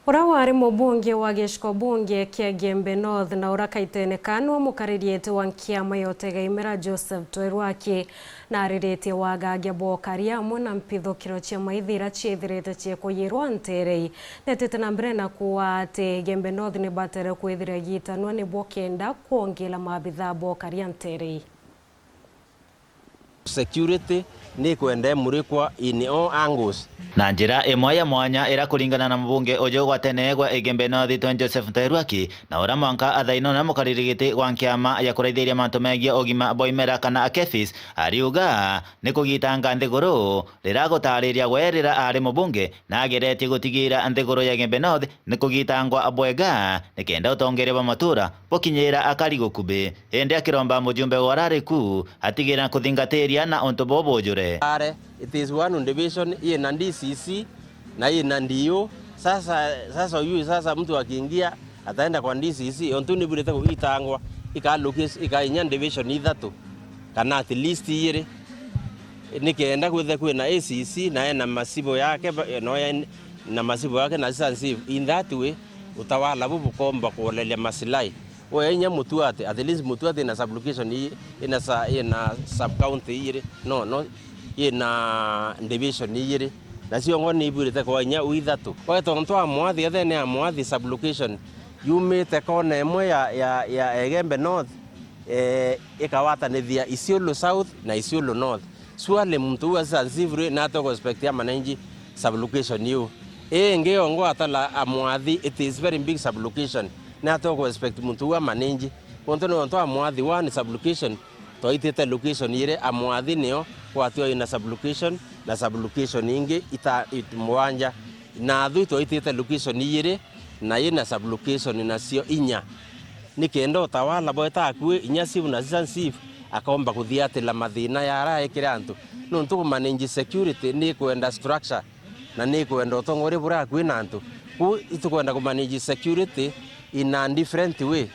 Ura wari mubunge wa gĩcigo bunge kia Gembe North na ura kaitenekano mukaririete wa kiama yote gaimera Joseph Twairwaki na arirete wagagia bokaria amwe na mpithukiro cia maithira ciethirete cie kuyirwa nterei netete na mbere na kuwa ati Gembe North ni batere kwithira gitanwa ni bokenda kuongela mabitha bokaria nterei. Security ni kwende murikwa in all angles. Na njira imwe ya mwanya ira kuringana na mbunge ujo gwatenegwa Gembe North Joseph Twairwaki na ura mwanka athaino na mukaririgiti wa kiama ya kuraithiria mantu megie ogima boimera kana akefis ariuga ni kugitanga nthiguru riragutariria gwerira ari mubunge na ageretie gutigira nthiguru ya Gembe North ni kugitangwa abwega nikenda utongere wa matura bokinyira akari gukubi ende akiromba mujumbe warariku atigira kuthingatiria na onto bobo jure. It is one division hii na DCC na hii na ndio sasa huyu mtu akiingia ataenda kwa DCC ontuni bulete kuitangwa ikalukis ikainya division ithatu kana at least yire nikaenda kwethe na ACC na masibo yake no na masibo yake na sensitive in that way utawala bukomba kuolelia masilai wenya mutuate at least mutuate na sublocation hii ina sub county yire no ina division yire na sio ngoni ibirite kwa nya uithatu kwa tonto amwathi ethene amwathi sublocation yumite kona emwe ya Gembe North ikawatanithia Isiolo South na Isiolo North swale mtu wa sensitive na to respect ya manenji sublocation yu ngeo atala amwathi it is very big sublocation na to respect mtu wa manenji onto amwathi one sublocation to itete location yire amwathi neo kwatio ina sublocation na sublocation ingi mwanja na thu to itete location yire na ina sublocation na sio inya nikendo tawala boeta akue inya sibu na sensitive akomba kuthiate la mathina yara ekira antu nontu ku manage security ni kwenda structure na ni kwenda utongore bura akue nantu ku itukwenda ku manage security in a different way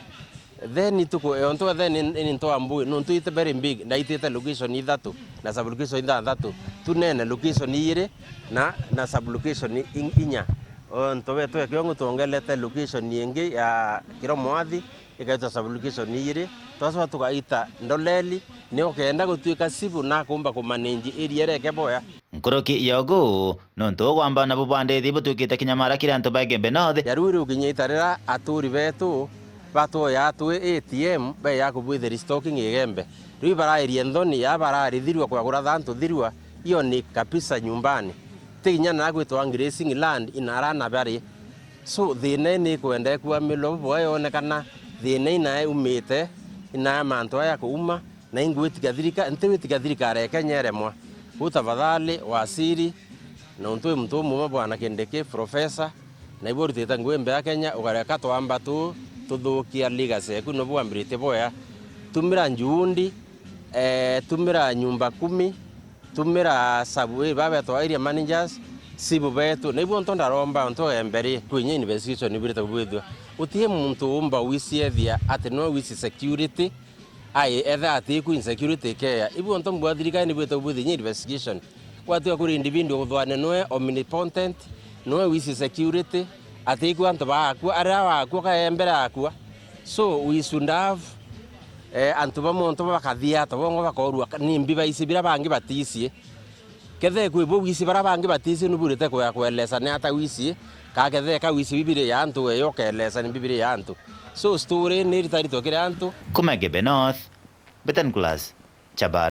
then ituko onto then into ambu nontu ite very big na ite location ithatu na sublocation ithatu tunene location yire na sublocation inya onto wetu kiongo tuongelete location yengi ya kiromwathi ikaita sublocation yire twaso tukaita ndoleli ni okenda gutwika sibu na kumba ku manage area reke boya nkoroki yogo nonto gwamba na bubande butukite kinyamara kiranto ba Gembe North yaruri ukinyitarira aturi betu bato ya atwe ATM be ya kubwithe restocking Gembe riu barairie ndoni ya bararithirwa kwa gura thantu thirwa iyo ni kabisa nyumbani tinya na gwitwa grazing land inarana bari so thine ni kwenda kwa milobo yone kana thine na umite ina manto ya kuuma na ingwitiga thirika ntiwitiga thirika reke nyeremwa utafadhali wasiri na mtu mumwe bwana Kindiki professor na iborutite ngwembe ya Kenya ugareka twamba tuthukia legacy kuno bwambirite boya tumira njundi tumira nyumba 10 tumira subway babe to area managers sibu betu na ibonto ndaromba onto emberi kwenye investigation ibirite bwithwa utie muntu umba wisiethia ati no wisi security ai etha ati ku insecurity care ibonto mbwathirika ni bwete bwithi investigation kwatu kuri individual thwane noe omnipotent noe wisi security ati ku anto ba ku ara wa ku ka embera akua so we should have anto ba monto bakathia to bongo bakorua ni mbiba isibira bangi batisie kethe ku bo wisi bara bangi batisie nuburite ko yakwelesa ne ata wisi ka kethe ka wisi bibire ya anto yo kelesa ni bibire ya anto so story ni ritari to kire anto kuma Gembe North Betankulas Chabar.